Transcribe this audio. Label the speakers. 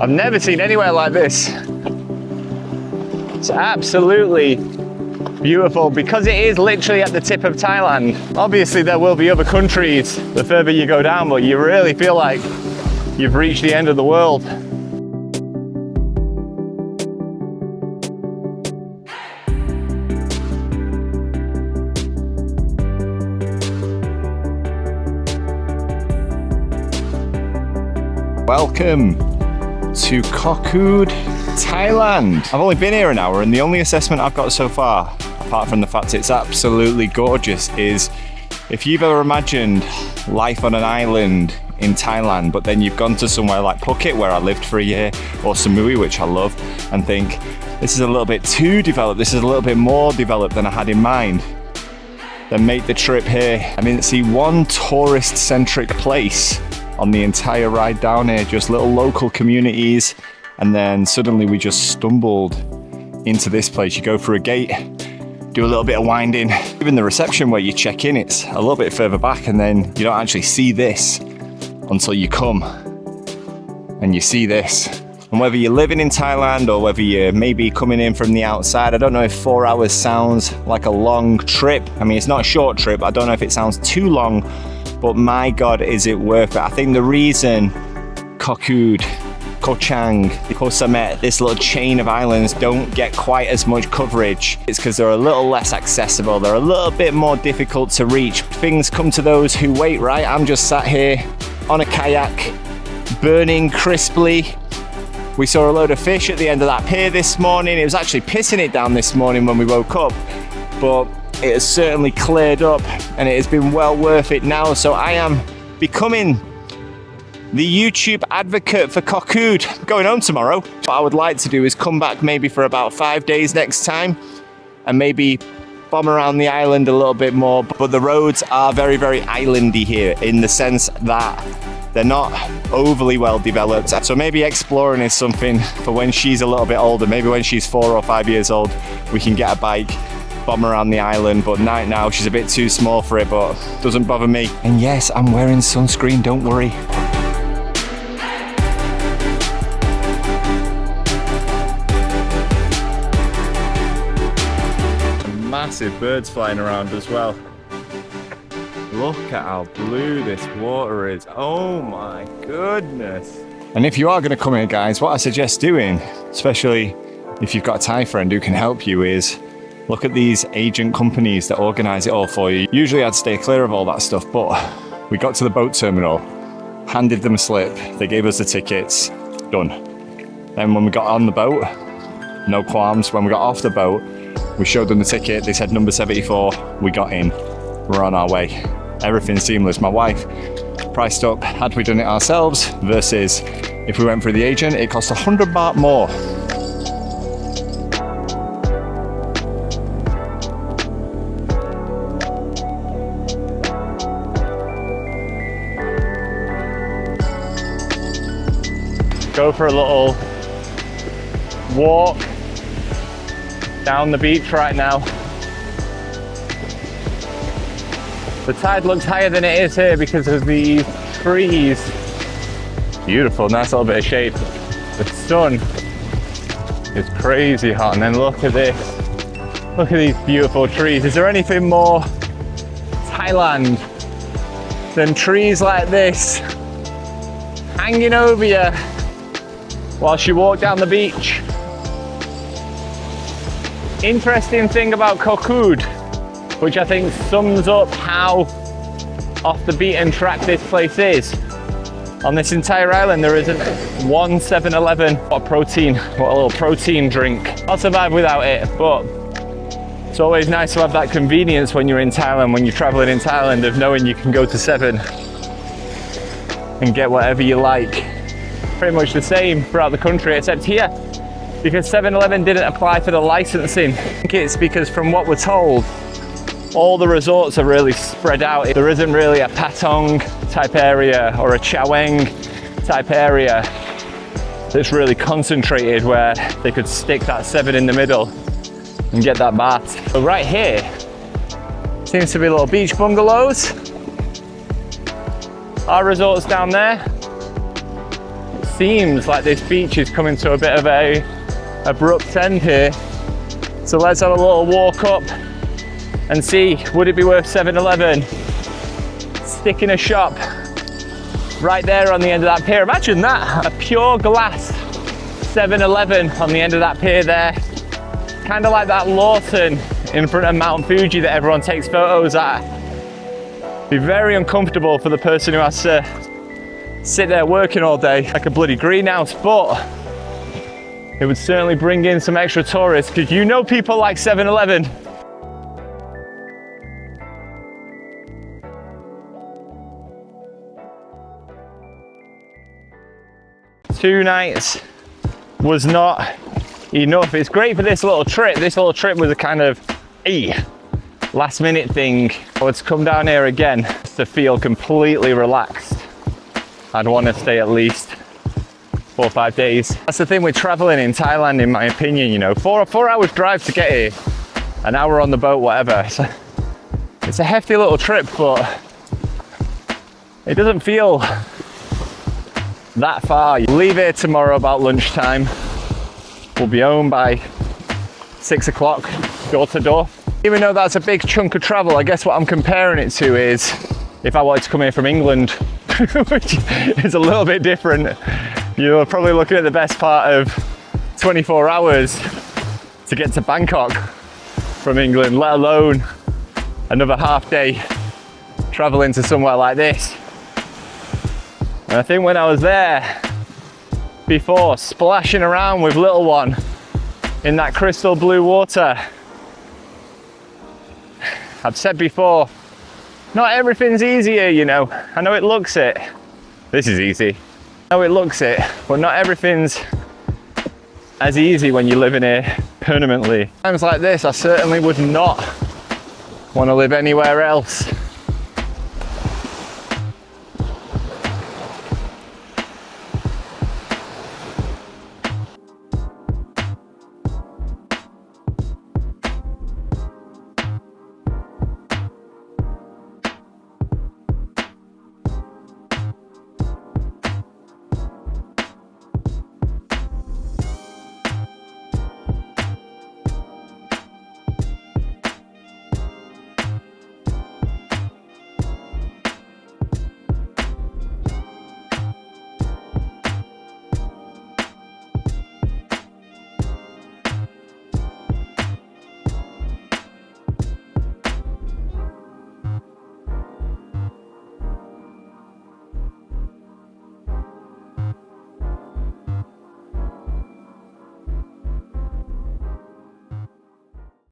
Speaker 1: I've never seen anywhere like this. It's absolutely beautiful because it is literally at the tip of Thailand. Obviously there will be other countries the further you go down, but you really feel like you've reached the end of the world. Welcome to Koh Kood, Thailand. I've only been here an hour and the only assessment I've got so far, apart from the fact it's absolutely gorgeous, is if you've ever imagined life on an island in Thailand, but then you've gone to somewhere like Phuket, where I lived for a year, or Samui, which I love, and think, this is a little bit too developed, this is a little bit more developed than I had in mind, then make the trip here. I didn't see one tourist-centric place on the entire ride down here, just little local communities, and then suddenly we just stumbled into this place. You go through a gate, do a little bit of winding. Even the reception where you check in, it's a little bit further back, and then you don't actually see this until you come and you see this. And whether you're living in Thailand or whether you're maybe coming in from the outside, I don't know if 4 hours sounds like a long trip. I mean, it's not a short trip. I don't know if it sounds too long, but my God, is it worth it? I think the reason Koh Kood, Koh Chang, Koh Samet, this little chain of islands don't get quite as much coverage, it's because they're a little less accessible. They're a little bit more difficult to reach. Things come to those who wait, right? I'm just sat here on a kayak, burning crisply. We saw a load of fish at the end of that pier this morning. It was actually pissing it down this morning when we woke up, but it has certainly cleared up and it has been well worth it now. So I am becoming the YouTube advocate for Koh Kood. I'm going home tomorrow. What I would like to do is come back maybe for about 5 days next time and maybe bomb around the island a little bit more. But the roads are very, very islandy here in the sense that they're not overly well developed. So maybe exploring is something for when she's a little bit older. Maybe when she's 4 or 5 years old, we can get a bike, bomb around the island. But right now she's a bit too small for it, but doesn't bother me. And yes, I'm wearing sunscreen, don't worry. Massive birds flying around as well. Look at how blue this water is. Oh my goodness. And if you are going to come here, guys, what I suggest doing, especially if you've got a Thai friend who can help you, is look at these agent companies that organise it all for you. Usually I'd stay clear of all that stuff, but we got to the boat terminal, handed them a slip, they gave us the tickets, done. Then when we got on the boat, no qualms. When we got off the boat, we showed them the ticket, they said number 74, we got in, we're on our way. Everything's seamless. My wife priced up, had we done it ourselves, versus if we went through the agent, it cost 100 baht more. Go for a little walk down the beach right now. The tide looks higher than it is here because of these trees. Beautiful, nice little bit of shade. The sun is crazy hot, and then look at this. Look at these beautiful trees. Is there anything more Thailand than trees like this hanging over you whilst you walk down the beach? Interesting thing about Koh Kood, which I think sums up how off the beaten track this place is. On this entire island, there isn't one 7-Eleven. What a little protein drink. I'll survive without it, but it's always nice to have that convenience when you're in Thailand, when you're traveling in Thailand, of knowing you can go to 7 and get whatever you like. Pretty much the same throughout the country, except here, because 7-Eleven didn't apply for the licensing. I think it's because, from what we're told, all the resorts are really spread out. There isn't really a Patong type area or a Chaweng type area that's really concentrated where they could stick that 7 in the middle and get that baht. So right here seems to be little beach bungalows. Our resort's down there. seems like this beach is coming to a bit of a abrupt end here. So let's have a little walk up and see, would it be worth 7-Eleven sticking a shop right there on the end of that pier? Imagine that, a pure glass 7-Eleven on the end of that pier there. Kind of like that Lawton in front of Mount Fuji that everyone takes photos at. Be very uncomfortable for the person who has to sit there working all day like a bloody greenhouse, but it would certainly bring in some extra tourists, because you know people like 7-Eleven. Two nights was not enough. It's great for this little trip. This little trip was a kind of last minute thing. I would come down here again to feel completely relaxed. I'd want to stay at least 4 or 5 days. That's the thing with traveling in Thailand, in my opinion, you know, 4 hours drive to get here, an hour on the boat, whatever. It's a hefty little trip, but it doesn't feel that far. You leave here tomorrow about lunchtime. We'll be home by 6 o'clock, door to door. Even though that's a big chunk of travel, I guess what I'm comparing it to is if I wanted to come here from England, which is a little bit different. You're probably looking at the best part of 24 hours to get to Bangkok from England, let alone another half day traveling to somewhere like this. And I think when I was there before, splashing around with little one in that crystal blue water, I've said before, not everything's easier, you know. I know it looks it. This is easy. I know it looks it, but not everything's as easy when you're living here permanently. Times like this, I certainly would not want to live anywhere else.